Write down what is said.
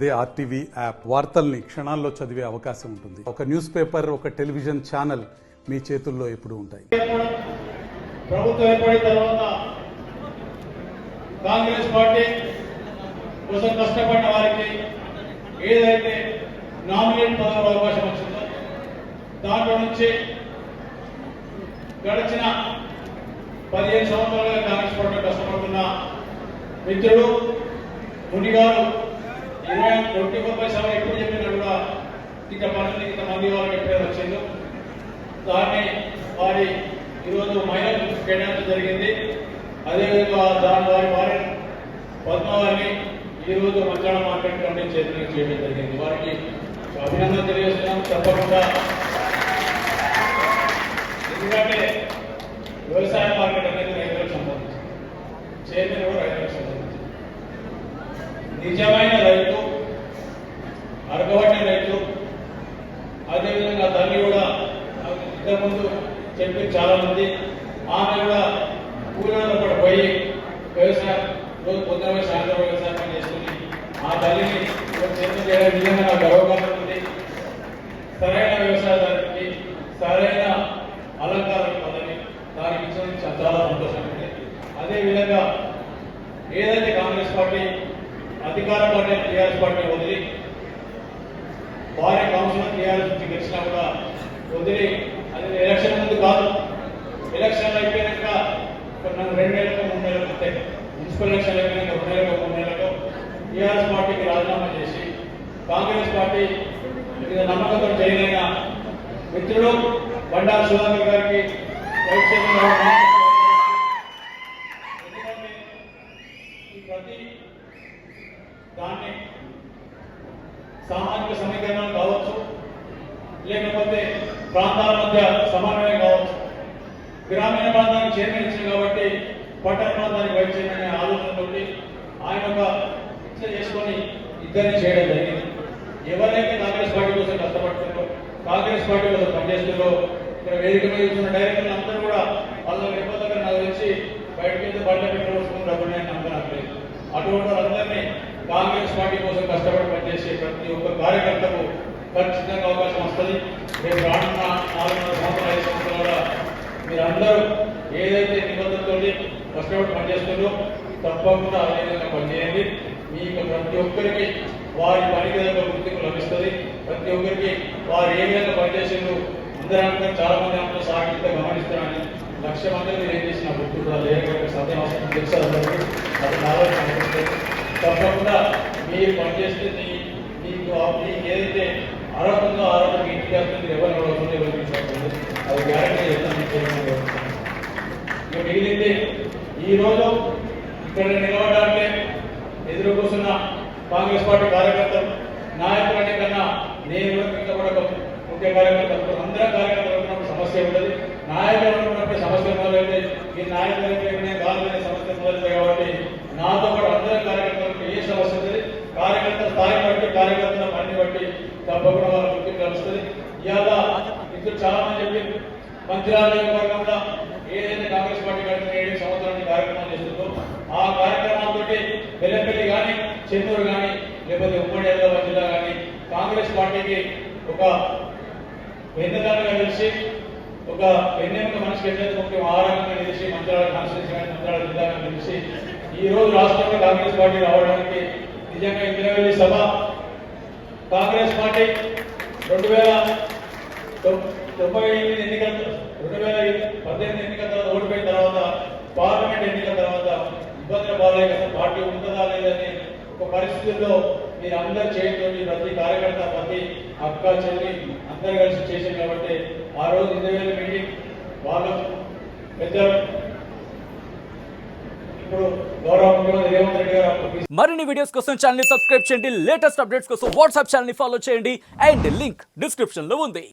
అదే RTV app వార్తల్ని క్షణాల్లో చదివే అవకాశం ఉంటుంది. ఒక న్యూస్ పేపర్, ఒక టెలివిజన్ ఛానల్ మీ చేతుల్లో ఎప్పుడూ ఉంటాయి. ప్రభుత్వం ఏర్పడిన తర్వాత కాంగ్రెస్ పార్టీ కోసం కష్టపడిన వారికి ఏదైతే నామినేట్ పదవుల అవకాశం వచ్చిందో దాంట్లో నుంచి గడిచిన 15 సంవత్సరాలుగా కాంగ్రెస్ పార్టీ కష్టపడుతున్న మిత్రుడు మునిగారు 24/7 ఎప్పుడు చెప్పినా కూడా ఇక పనులు ఇంతమంది వాళ్ళకి ఎప్పుడైనా వచ్చిందో దాన్ని వారి ఈరోజు మహిళలకు కేటాయించడం జరిగింది. అదేవిధంగా దాని వారి పద్మవారిని ఈరోజు మంచాళ మార్కెట్ కమిటీ చైర్మన్ చేయడం జరిగింది. వారికి అభినందన తెలియజేస్తున్నాం. తప్పకుండా ఎందుకంటే వ్యవసాయ మార్కెట్ అనేది రైతులకు సంబంధించి, చైర్మన్ కూడా రైతులకు సంబంధించి, నిజమైన రైతు, అరగబడిన రైతు. అదేవిధంగా తల్లి కూడా ఇంతకుముందు చెప్పి చాలా మంది ఆమె కూడా కూలీలో కూడా పోయి వ్యవసాయం రోజు పొద్దున సాయంత్రం వ్యవసాయం పని చేసుకుని ఆ తల్లిని చైర్మన్ చేయడం నిజంగా నాకు గర్వకారణం ఉంది. సరైన వ్యవసాయదారునికి సరైన అలంకారం పదవి దానికి ఇచ్చిన చాలా సంతోషం ఉంది. అదేవిధంగా ఏదైతే కాంగ్రెస్ పార్టీ అధికార పార్టీ టీఆర్ఎస్ పార్టీ వదిలి వారి కౌన్సిలర్ టీఆర్ఎస్ నుంచి గెలిచినా కూడా వదిలి, అది ఎలక్షన్ ముందు కాదు, ఎలక్షన్ అయిపోయాక 2 నెలలకు 3 నెలలకు అంతే, మున్సిపల్ ఎలక్షన్ అయిపోయాక 2 నెలలకు 3 నెలలకు టీఆర్ఎస్ పార్టీకి రాజీనామా చేసి కాంగ్రెస్ పార్టీ మీద నమ్మకంతో చేయలేన మిత్రుడు బండారు సుధాకర్ గారికి వైస్ చైర్మన్ ప్రతి దాన్ని సామాజిక సమీకరణం కావచ్చు, లేకపోతే ప్రాంతాల మధ్య సమన్వయం కావచ్చు. గ్రామీణ ప్రాంతానికి చైర్మన్ ఇచ్చింది కాబట్టి పట్టణ ప్రాంతానికి వైస్ చైర్మన్ అనే ఆలోచనతో ఆయన ఒక ఇచ్చ చేసుకొని ఇద్దరిని చేయడం జరిగింది. ఎవరైతే కాంగ్రెస్ పార్టీ కోసం కష్టపడుతున్నారో, కాంగ్రెస్ పార్టీ కోసం పనిచేస్తున్నారో, ఇక్కడ వేదిక మీద ఇచ్చిన డైరెక్టర్లు అందరూ కూడా వాళ్ళ రేపు దగ్గర నాకు తెలిసి బయటకి బండ్ల పెట్టుకోవాల్సిన డబ్బులు నమ్మకం. అటువంటి వాళ్ళందరినీ కాంగ్రెస్ పార్టీ కోసం కష్టపడి పనిచేసే ప్రతి ఒక్క కార్యకర్తకు ఖచ్చితంగా అవకాశం వస్తుంది. రేపు రానున్న 4 సంవత్సరాల 5 సంవత్సరాల మీరందరూ ఏదైతే నిబంధనతో కష్టపడి పనిచేస్తుందో తప్పకుండా అదే విధంగా పనిచేయండి. మీకు ప్రతి ఒక్కరికి వారి పనికి దగ్గర గుర్తింపు లభిస్తుంది. ప్రతి ఒక్కరికి వారు ఏ విధంగా పనిచేసిందో అందరూ చాలా మంది అందరూ సాగితే గమనిస్తున్నారని 1,00,000 మంది మీరు ఏం చేసిన గుర్తు లేకపోతే సత్యం అవసరం తెలుసు. అందరికీ అది నాలో కనిపిస్తుంది. తప్పకుండా మీరు పనిచేస్తే మీకు ఏదైతే అర్హత ఉందో ఆరోగ్యం ఇంటికి వస్తుంది, ఎవరు అవుతుంది, ఎవరు తీసుకుంటుంది, అది గ్యారెంటీ చేస్తాను. ఇక మిగిలింది ఈరోజు ఇక్కడ నిలబడాలంటే ఎదురు కూర్చున్న కాంగ్రెస్ పార్టీ కార్యకర్తలు నాయకులు అనే కన్నా నేను కూడా ఇంకా కూడా ముఖ్య కార్యకర్తలు అందరం కార్యకర్తలు ఉన్నప్పుడు సమస్య ఉంటుంది. నాయకులు ఉన్నప్పుడు సమస్య మొదలైతే ఈ నాయకులు కాదు సమస్య మొదలవుతాయి. కాబట్టి నాతో పాటు అందరం కార్యకర్తలకు ఏ సమస్య ఉంటుంది, కార్యకర్తల స్థాయిని బట్టి, కార్యకర్తల పనిని బట్టి తప్పకుండా వాళ్ళ గుర్తింపు లభిస్తుంది. ఇవాళ ఇప్పుడు చాలా మంది చెప్పి మంచిర్యాల నియోజకవర్గంలో ఏదైతే కాంగ్రెస్ పార్టీ గడిచిన 7 సంవత్సరాల కార్యక్రమాలు చేస్తుందో ఆ కార్యక్రమాలతో బెల్లంపల్లి కానీ, చెన్నూరు కానీ, లేకపోతే ఉమ్మడి హైదరాబాద్ జిల్లా కానీ కాంగ్రెస్ పార్టీకి ఒక వెన్నెదారుగా తెలిసి, ఒక వెన్నెముక మనిషికి ఎట్లయితే ముఖ్యం ఆ రకంగా తెలిసి మంత్రాల కాన్స్టిట్యూన్సీ కానీ మంత్రాల జిల్లాగా తెలిసి ఈ రోజు రాష్ట్రంలో కాంగ్రెస్ పార్టీ రావడానికి నిజంగా ఇందిరాగాంధీ సభ కాంగ్రెస్ పార్టీ 2018 ఎన్నికల 2018 ఎన్నికల తర్వాత ఓడిపోయిన తర్వాత పార్లమెంట్ ఎన్నికల తర్వాత ఇబ్బందుల పాలయ్య పార్టీ ఉంటుందా లేదని ఒక పరిస్థితుల్లో మీరు అందరు చేయటం ప్రతి కార్యకర్త, ప్రతి అక్క చెల్లి అందరు కలిసి చేశారు. కాబట్టి ఆ రోజు 20,000 మీటింగ్ వాళ్ళు పెద్ద మరిన్ని వీడియోస్ కోసం ఛానల్ ని సబ్స్క్రైబ్ చేయండి. లేటెస్ట్ అప్డేట్స్ కోసం వాట్సాప్ ఛానల్ ని ఫాలో చేయండి. అండ్ లింక్ డిస్క్రిప్షన్ లో ఉంది.